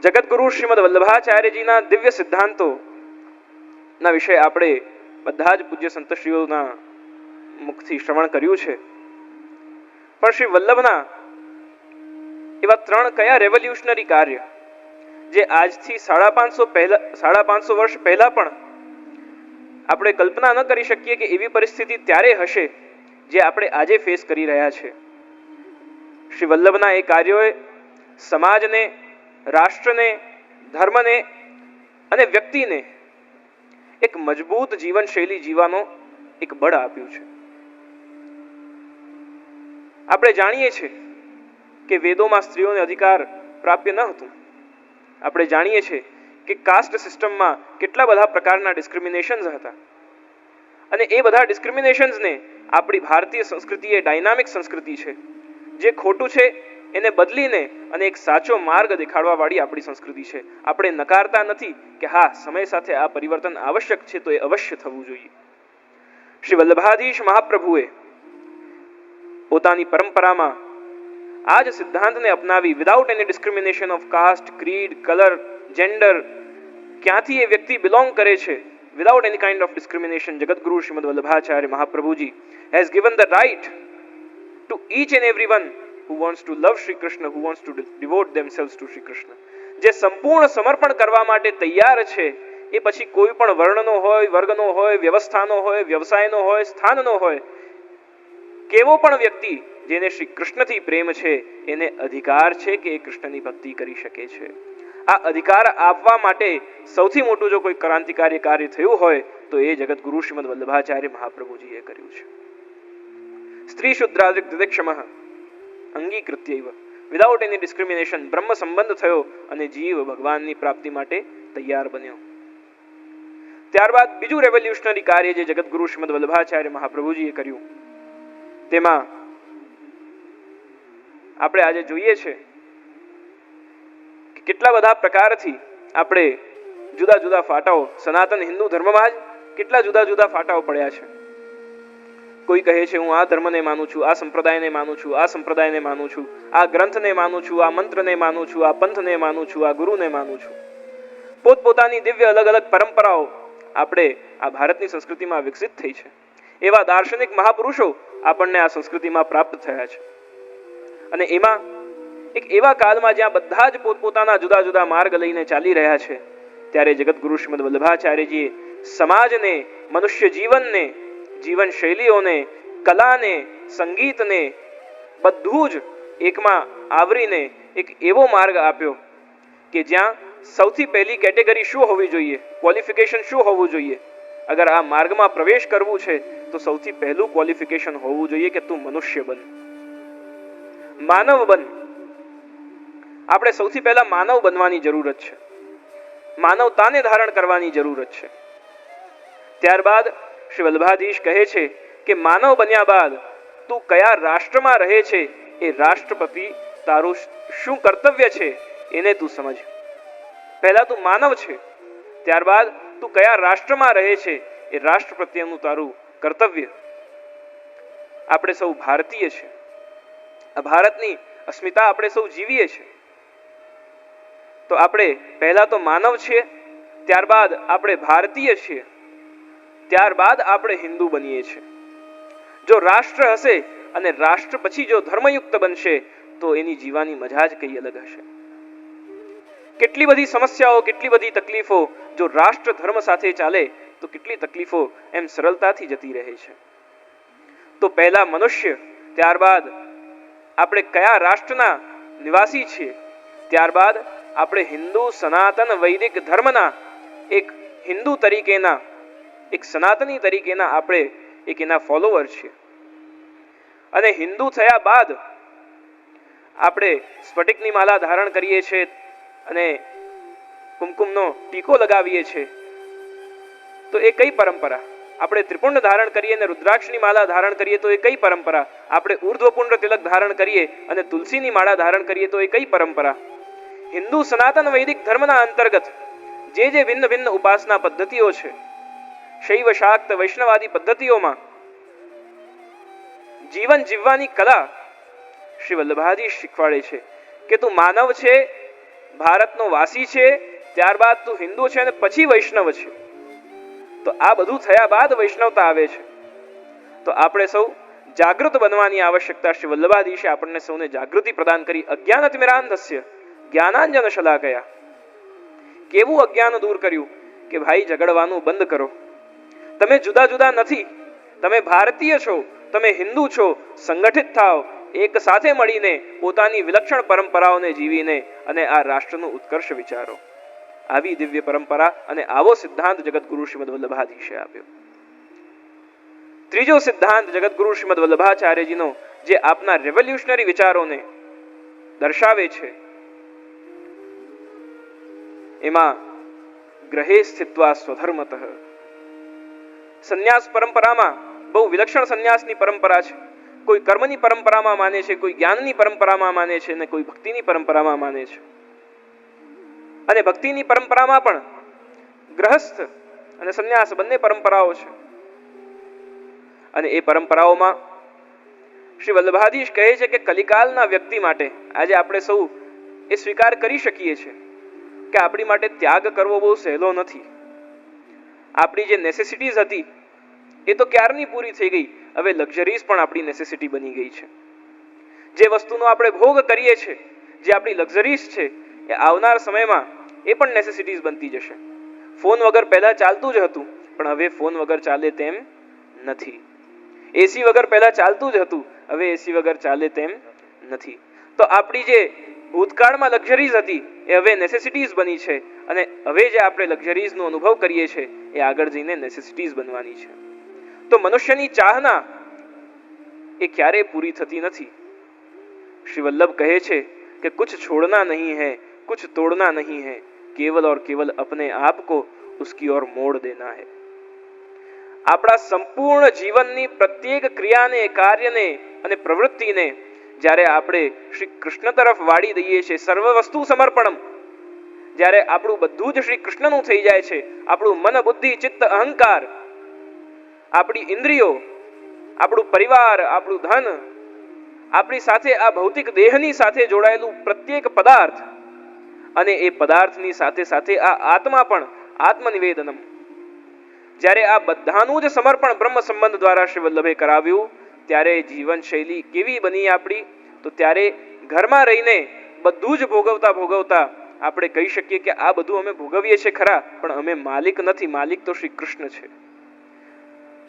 જગતગુરુ શ્રીમદ વલ્લભાચાર્યજીના દિવ્ય સિદ્ધાંતો ના વિશે આપણે બધા જ પૂજ્ય સંતશ્રીઓના મુખથી શ્રવણ કર્યું છે. પણ શ્રી વલ્લભના એવા 3 કયા રેવોલ્યુશનરી કાર્ય જે આજથી 550 વર્ષ પહેલા પણ આપણે કલ્પના ન કરી શકીએ કે એવી પરિસ્થિતિ ત્યારે હશે જે આપણે આજે ફેસ કરી રહ્યા છે. શ્રી વલ્લભના એ કાર્યોએ સમાજને, રાષ્ટ્રને, ધર્મને અને વ્યક્તિને એક મજબૂત જીવનશૈલી જીવવાનો એક બળ આપ્યું છે. આપણે જાણીએ છીએ કે વેદોમાં સ્ત્રીઓને અધિકાર પ્રાપ્ય ન હતું. આપણે જાણીએ છીએ કે કાસ્ટ સિસ્ટમમાં કેટલા બધા પ્રકારના ડિસ્ક્રિમિનેશન્સ હતા અને એ બધા ડિસ્ક્રિમિનેશન્સને આપણી ભારતીય સંસ્કૃતિ એ ડાયનામિક સંસ્કૃતિ છે. જે ખોટું છે એને બદલીને અને એક સાચો માર્ગ દેખાડવા વાળી આપણી સંસ્કૃતિ છે. આપણે નકારતા નથી કે હા, સમય સાથે આ પરિવર્તન આવશ્યક છે, તો એ અવશ્ય થવું જોઈએ. શ્રી વલ્લભાધીશ મહાપ્રભુએ પોતાની પરંપરામાં આ જ સિદ્ધાંતને અપનાવી without any discrimination of caste, creed, colour, gender, ક્યાંથી એ વ્યક્તિ બિલોંગ કરે છે, without any kind of discrimination, Jagadguru Shrimad Vallabhacharya Mahaprabhuji has given the right to each and everyone who wants to love Shri Krishna, who wants to devote themselves to Shri Krishna. જે સંપૂર્ણ સમર્પણ કરવા માટે તૈયાર છે, એ પછી કોઈ પણ વર્ણનો હોય, વર્ગનો હોય, વ્યવસ્થાનો હોય, વ્યવસાયનો હોય, સ્થાનનો હોય, કેવો પણ વ્યક્તિ જેને શ્રી કૃષ્ણથી પ્રેમ છે એને અધિકાર છે કે એ કૃષ્ણની ભક્તિ કરી શકે છે. આ અધિકાર આપવા માટે સૌથી મોટું જો કોઈ ક્રાંતિકારી કાર્ય થયું હોય તો એ જગતગુરુ શ્રીમદ વલ્લભાચાર્ય મહાપ્રભુજીએ કર્યું છે. સ્ત્રી શુદ્રાદિક દિદક્ષમઃ અંગીકૃત્યૈવ વિધાઉટ એની ડિસ્ક્રિમિનેશન બ્રહ્મ સંબંધ થયો અને જીવ ભગવાનની પ્રાપ્તિ માટે તૈયાર બન્યો. ત્યારબાદ બીજું રેવોલ્યુશનરી કાર્ય જે જગતગુરુ શ્રીમદ વલ્લભાચાર્ય મહાપ્રભુજીએ કર્યું, તેમાં આપણે આજે જોઈએ છે કે કેટલા બધા પ્રકારથી આપણે જુદા જુદા ફાટાઓ, સનાતન હિન્દુ ધર્મમાં જ કેટલા જુદા જુદા ફાટાઓ પડ્યા છે. કોઈ કહે છે હું આ ધર્મને માનું છું, આ સંપ્રદાયને માનું છું, આ સંપ્રદાયને માનું છું, આ ગ્રંથને માનું છું, આ મંત્રને માનું છું, આ પંથને માનું છું, આ ગુરુને માનું છું. પોતપોતાની દિવ્ય અલગ અલગ પરંપરાઓ આપણે આ ભારતની સંસ્કૃતિમાં વિકસિત થઈ છે. એવા દાર્શનિક મહાપુરુષો આપણને આ સંસ્કૃતિમાં પ્રાપ્ત થયા છે. અને એમાં એક એવા કાળમાં જ્યાં બધા જ પોતપોતાના જુદા જુદા માર્ગ લઈને ચાલી રહ્યા છે, ત્યારે જગતગુરુ શ્રીમદ વલ્લભાચાર્યજીએ સમાજને, મનુષ્ય જીવનને, જીવન શૈલીઓને, કલાને, સંગીતને બધું જ એકમાં આવરીને એક એવો માર્ગ આપ્યો કે જ્યાં સૌથી પહેલી કેટેગરી શું હોવી જોઈએ, ક્વોલિફિકેશન શું હોવું જોઈએ. અગર આ માર્ગમાં પ્રવેશ કરવું છે તો સૌથી પહેલું ક્વોલિફિકેશન હોવું જોઈએ કે તું મનુષ્ય બન, માનવ બન. આપણે સૌથી પહેલા માનવ બનવાની જરૂરત છે, માનવતાને ધારણ કરવાની જરૂરત છે. ત્યારબાદ શ્રી વલ્લભાધીશ કહે છે કે માનવ બન્યા બાદ તું કયા રાષ્ટ્રમાં રહે છે એ રાષ્ટ્ર પ્રતિ તારું શું કર્તવ્ય છે એને તું સમજ. પહેલા તું માનવ છે, ત્યારબાદ તું કયા રાષ્ટ્રમાં રહે છે એ રાષ્ટ્ર પ્રત્યેનું તારું કર્તવ્ય. આપણે સૌ ભારતીય છે, આ ભારતની અસ્મિતા આપણે સૌ જીવીએ છીએ. તો આપણે પહેલા તો માનવ છીએ, ત્યારબાદ આપણે ભારતીય છીએ, ત્યારબાદ આપણે હિન્દુ બનીએ છીએ. જો રાષ્ટ્ર હશે અને રાષ્ટ્ર પછી જો ધર્મયુક્ત બનશે તો એની જીવાની મજા જ કઈ અલગ હશે. કેટલી બધી સમસ્યાઓ, કેટલી બધી તકલીફો જો રાષ્ટ્ર ધર્મ સાથે ચાલે તો કેટલી તકલીફો એમ સરળતાથી જતી રહે છે. તો પહેલા મનુષ્ય, ત્યારબાદ આપણે કયા રાષ્ટ્રના નિવાસી છીએ, ત્યારબાદ આપણે હિન્દુ સનાતન વૈદિક ધર્મના એક હિન્દુ તરીકેના, એક સનાતની તરીકેના આપણે એક એના ફોલોવર છીએ. અને હિન્દુ થયા બાદ આપણે સ્ફટિકની માલા ધારણ કરીએ છીએ અને કુમકુમનો ટીકો લગાવીએ છીએ. તો એ કઈ પરંપરા? આપણે ત્રિપુંડ ધારણ કરીએ અને રુદ્રાક્ષની માલા ધારણ કરીએ તો એ કઈ પરંપરા? આપણે ઉર્ધ્વપુંડ તિલક ધારણ કરીએ અને તુલસીની માળા ધારણ કરીએ તો એ કઈ પરંપરા? હિન્દુ સનાતન વૈદિક ધર્મના અંતર્ગત જે ભિન્ન ભિન્ન ઉપાસના પદ્ધતિઓ છે, શૈવ શાક્ત વૈષ્ણવાદી પદ્ધતિઓમાં જીવન જીવવાની કલા શ્રી વલ્લભાજી શીખવાડે છે કે તું માનવ છે, ભારતનો વાસી છે, ત્યારબાદ તું હિન્દુ છે અને પછી વૈષ્ણવ છે. તો આ બધું થયા બાદ વૈષ્ણવતા આવે છે. તો આપણે સૌ જાગૃત બનવાની આવશ્યકતા શ્રી વલ્લભાધીશે આપણને સૌને જાગૃતિ પ્રદાન કરી. અજ્ઞાનતિમિરાંધસ્ય જ્ઞાનાંજન શલાકયા. કેવું અજ્ઞાન દૂર કર્યું કે ભાઈ ઝઘડવાનું બંધ કરો. તમે જુદા જુદા નથી, તમે ભારતીય છો, તમે હિન્દુ છો. સંગઠિત થાઓ, એક સાથે મળીને પોતાની વિલક્ષણ પરંપરાઓને જીવીને અને આ રાષ્ટ્રનું ઉત્કર્ષ વિચારો. આવી દિવ્ય પરંપરા અને આવો સિદ્ધાંત જગતગુરુ શ્રીમદ વલ્લભાધીશે આપ્યો. ત્રીજો સિદ્ધાંત જગતગુરુ શ્રીમદ વલ્લભાચાર્યજીનો જે આપના રેવોલ્યુશનરી વિચારોને દર્શાવે છે, એમાં ગ્રહે સ્થિત્વા સ્વધર્મતઃ. સંન્યાસ પરંપરામાં બહુ વિલક્ષણ સંન્યાસની પરંપરા છે. કોઈ કર્મની પરંપરામાં માને છે, કોઈ જ્ઞાનની પરંપરામાં માને છે અને કોઈ ભક્તિની પરંપરામાં માને છે. અને ભક્તિની પરંપરામાં પણ ગ્રહસ્થ અને સંન્યાસ બંને પરંપરાઓ છે. અને એ પરંપરાઓમાં શ્રી વલ્લભાધીશ કહે છે કે કલિકાલના વ્યક્તિ માટે આજે આપણે સૌ એ સ્વીકાર કરી શકીએ છીએ કે આપણી માટે ત્યાગ કરવો બહુ સહેલો નથી. આપણી જે નેસેસિટીઝ હતી એ તો ક્યારની પૂરી થઈ ગઈ. હવે લક્ઝરીઝ પણ આપણી નેસેસિટી બની ગઈ છે. જે વસ્તુનો આપણે ભોગ કરીએ છીએ, જે આપણી લક્ઝરીઝ છે, એ આવનાર સમયમાં એ પણ નેસેસિટીઝ બનતી જશે. ફોન વગર પહેલા ચાલતું જ હતું, પણ હવે ફોન વગર ચાલે તેમ નથી. એસી વગર પહેલા ચાલતું જ હતું, હવે એસી વગર ચાલે તેમ નથી. તો આપણી જે ભૂતકાળમાં લક્ઝરીઝ હતી એ હવે નેસેસિટીઝ બની છે. અને હવે જે આપણે લક્ઝરીઝનો અનુભવ કરીએ છીએ એ આગળ જઈને નેસેસિટીઝ બનવાની છે. તો મનુષ્યની ચાહના એ ક્યારેય પૂરી થતી નથી. શ્રી વલ્લભ કહે છે કે કુછ છોડના નહીં है, कुछ तोड़ना नहीं है, केवल और केवल अपने आप को उसकी ओर मोड़ देना है. આપણા સંપૂર્ણ જીવનની પ્રત્યેક ક્રિયાને, કાર્યને અને પ્રવૃત્તિને જ્યારે આપણે શ્રી કૃષ્ણ તરફ વાળી દઈએ છીએ, સર્વ વસ્તુ સમર્પણમ, જ્યારે આપણું બધું જ શ્રી કૃષ્ણનું થઈ જાય છે, આપણું મન, બુદ્ધિ, ચિત્ત, અહંકાર, આપણી ઇન્દ્રિયો, આપણું પરિવાર, આપણું ધન, આપણી સાથે આ ભૌતિક દેહની સાથે જોડાયેલું પ્રત્યેક પદાર્થ અને એ પદાર્થની સાથે સાથે આ આત્મા પણ આત્મનિવેદનમ, જ્યારે આ બધાનું જ સમર્પણ બ્રહ્મ સંબંધ દ્વારા શ્રી વલ્લભે કરાવ્યું, ત્યારે જીવન શૈલી કેવી બની આપણી? તો ત્યારે ઘરમાં રહીને બધું જ ભોગવતા ભોગવતા આપણે કહી શકીએ કે આ બધું અમે ભોગવીએ છીએ ખરા, પણ અમે માલિક નથી. માલિક તો શ્રી કૃષ્ણ છે.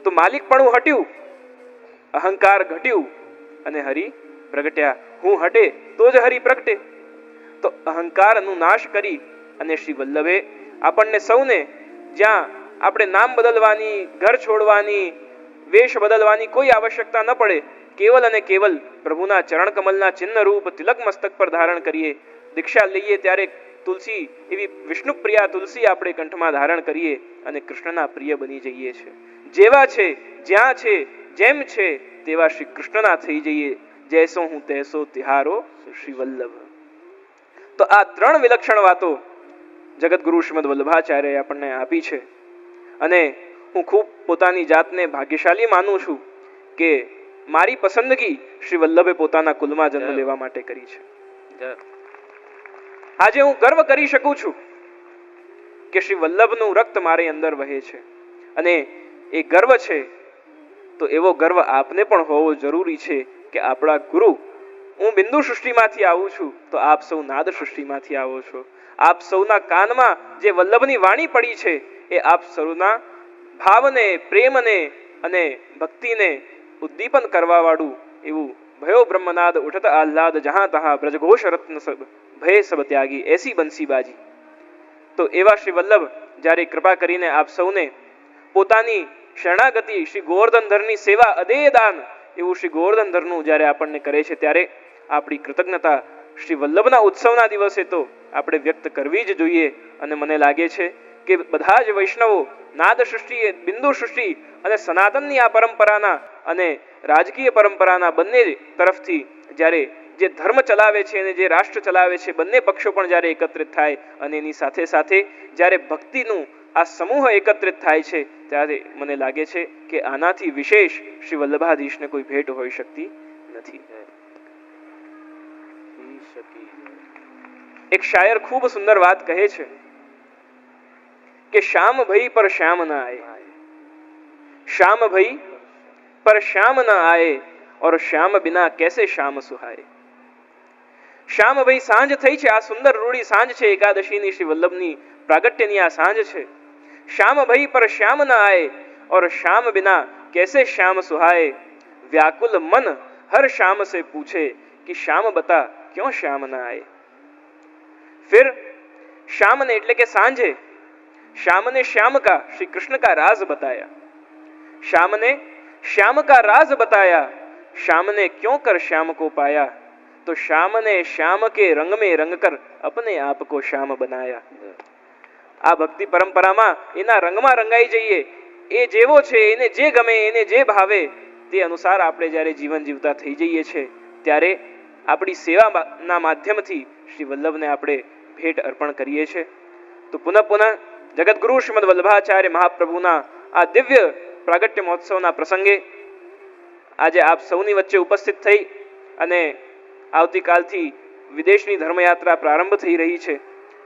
તો માલિકપણું હટ્યું, અહંકાર ઘટ્યું અને હરિ પ્રગટ્યા. હું હટે તો જ હરિ પ્રગટે. તો અહંકારનું નાશ કરી અને શ્રી વલ્લભે આપણને સૌને, જ્યાં આપણે નામ બદલવાની, ઘર છોડવાની, વેશ બદલવાની કોઈ આવશ્યકતા ન પડે, કેવલ અને કેવલ પ્રભુના ચરણ કમલના ચિહ્ન રૂપ તિલક મસ્તક પર ધારણ કરીએ. દીક્ષા લઈએ ત્યારે તુલસી, એવી વિષ્ણુ પ્રિયા તુલસી આપણે કંઠમાં ધારણ કરીએ અને કૃષ્ણના પ્રિય બની જઈએ છીએ. જેવા છે, જ્યાં છે, જેમ છે તેવા શ્રી કૃષ્ણના થઈ જઈએ. જૈસો હું તૈસો તિહારો શ્રી વલ્લભ. તો આ ત્રણ વિલક્ષણ વાતો જગતગુરુ શ્રીમદ વલ્લભાચાર્યએ આપણને આપી છે. અને હું ખૂબ પોતાની જાતને ભાગ્યશાળી માનું છું કે મારી પસંદગી શ્રી વલ્લભે પોતાના કુલમાં જન્મ લેવા માટે કરી છે. આજે હું ગર્વ કરી શકું છું કે શ્રી વલ્લભનું રક્ત મારી અંદર વહે છે. અને એ ગર્વ છે તો એવો ગર્વ આપને પણ હોવો જરૂરી છે કે આપણા ગુરુ, હું બિંદુ સૃષ્ટિમાંથી આવું છું તો આપ સૌ નાદ સૃષ્ટિમાંથી આવો છો. આપ સૌના કાનમાં જે વલ્લભની વાણી પડી છે એ આપ સૌના ભાવને, પ્રેમને અને ભક્તિને ઉદ્દીપન કરવા વાળું એવું ભયો બ્રહ્મનાદ ઉઠત આહ્લાદ જહાં તહાં બ્રજઘોષ રત્ન સબ ભય સબ ત્યાગી એસી બંસી બાજી. તો એવા શ્રી વલ્લભ જ્યારે કૃપા કરીને આપ સૌને પોતાની શરણાગતિ, શ્રી ગોવર્ધનધરની સેવા, અદેય દાન એવું શ્રી ગોવર્ધનધરનું જ્યારે આપણને કરે છે, ત્યારે આપણી કૃતજ્ઞતા શ્રી વલ્લભના ઉત્સવના દિવસે તો આપણે વ્યક્ત કરવી જ જોઈએ. અને મને લાગે છે કે બધા જ વૈષ્ણવો નાદ સૃષ્ટિ, બિંદુ સૃષ્ટિ અને સનાતનની આ પરંપરાના અને રાજકીય પરંપરાના બંને તરફથી જ્યારે જે ધર્મ ચલાવે છે અને જે રાષ્ટ્ર ચલાવે છે, બંને પક્ષો પણ જ્યારે એકત્રિત થાય અને એની સાથે સાથે જ્યારે ભક્તિનું આ સમૂહ એકત્રિત થાય છે ત્યારે મને લાગે છે કે આનાથી વિશેષ શ્રી વલ્લભાધીશને કોઈ ભેટ હોઈ શકતી નથી. એક શાયર ખૂબ સુંદર વાત કહે છે કે શ્યામ ભઈ પર શ્યામ ન આए, श्याम भई पर श्याम न आए और श्याम बिना कैसे श्याम सुहाए. શ્યામ ભાઈ સાંજ થઈ છે, આ સુંદર રૂડી સાંજ છે, એકાદશીની શ્રી વલ્લભની પ્રાગટ્યની આ સાંજ છે. શ્યામ ભાઈ પર શ્યામ ન આए और श्याम बिना कैसे श्याम सुहाए. व्याकुल मन हर श्याम से पूछे कि श्याम बता क्यों श्याम न आए. फिर श्याम ने એટલે કે સાંજે श्याम ने श्याम का श्री कृष्ण का राज बताया. श्याम ने श्याम का राज बताया. श्याम ने क्यों कर श्याम को पाया. तो श्याम ने श्याम के रंग में रंग कर अपने आप को श्याम बनाया. આ ભક્તિ પરંપરામાં એના રંગમાં રંગાઈ જઈએ, એ જેવો છે એને જે ગમે એને જે ભાવે તે અનુસાર આપણે જ્યારે જીવન જીવતા થઈ જઈએ છે ત્યારે આપણી સેવાના માધ્યમથી શ્રી વલ્લભને આપણે ભેટ અર્પણ કરીએ છીએ. તો પુનઃ પુનઃ જગતગુરુ શ્રીમદ વલ્લભાચાર્ય મહાપ્રભુના આ દિવ્ય પ્રાગટ્ય મહોત્સવના પ્રસંગે આજે આપ સૌની વચ્ચે ઉપસ્થિત થઈ અને આવતીકાલથી વિદેશની ધર્મયાત્રા પ્રારંભ થઈ રહી છે.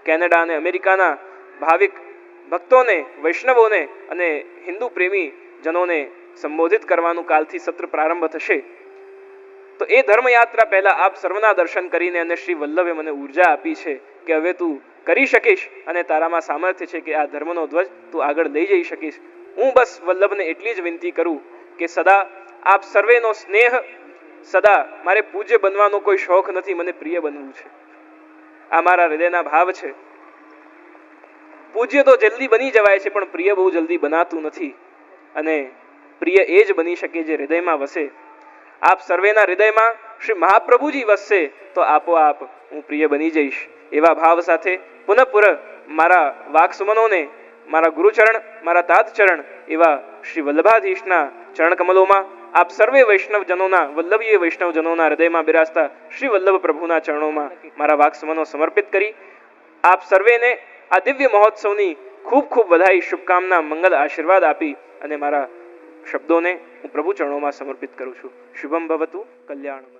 કેનેડા અને અમેરિકાના ભાવિક ભક્તોને, વૈષ્ણવોને અને હિન્દુ પ્રેમી જનોને સંબોધિત કરવાનું કાલથી સત્ર પ્રારંભ થશે. તો એ ધર્મયાત્રા પહેલા આપ સર્વના દર્શન કરીને અને શ્રી વલ્લભે મને ઉર્જા આપી છે કે હવે તું કરી શકીશ અને તારામાં સામર્થ્ય છે કે આ ધર્મનો ધ્વજ તું આગળ લઈ જઈ શકીશ. હું બસ વલ્લભને એટલી જ વિનંતી કરું કે સદા આપ સર્વેનો સ્નેહ, સદા મારે પૂજ્ય બનવાનો કોઈ શોખ નથી, મને પ્રિય બનવું છે. આ મારા હૃદયના ભાવ છે. પૂજ્ય તો જલ્દી બની જવાય છે પણ પ્રિય બહુ જલ્દી બનાતું નથી અને પ્રિય એ જ બની શકે જે હૃદયમાં વસે. આપ સર્વેના હૃદયમાં શ્રી મહાપ્રભુજી વસશે તો આપોઆપ હું પ્રિય બની જઈશ. એવા ભાવ સાથે પુનઃ મારા વાકસુમનોને, મારા ગુરુચરણ, મારા તાતચરણ એવા શ્રી વલ્લભાધીશના ચરણકમલોમાં આપ સર્વે વૈષ્ણવજનોના, વલ્લભીય વૈષ્ણવજનોના હૃદયમાં બિરાજતા શ્રી વલ્લભ પ્રભુના ચરણોમાં મારા વાકસુમનો સમર્પિત કરી આપ સર્વેને આ દિવ્ય મહોત્સવની ખૂબ ખૂબ વધાઈ, શુભકામના, મંગલ આશીર્વાદ આપી અને મારા શબ્દોને હું પ્રભુ ચરણોમાં સમર્પિત કરું છું. શુભમ ભવતુ, કલ્યાણ.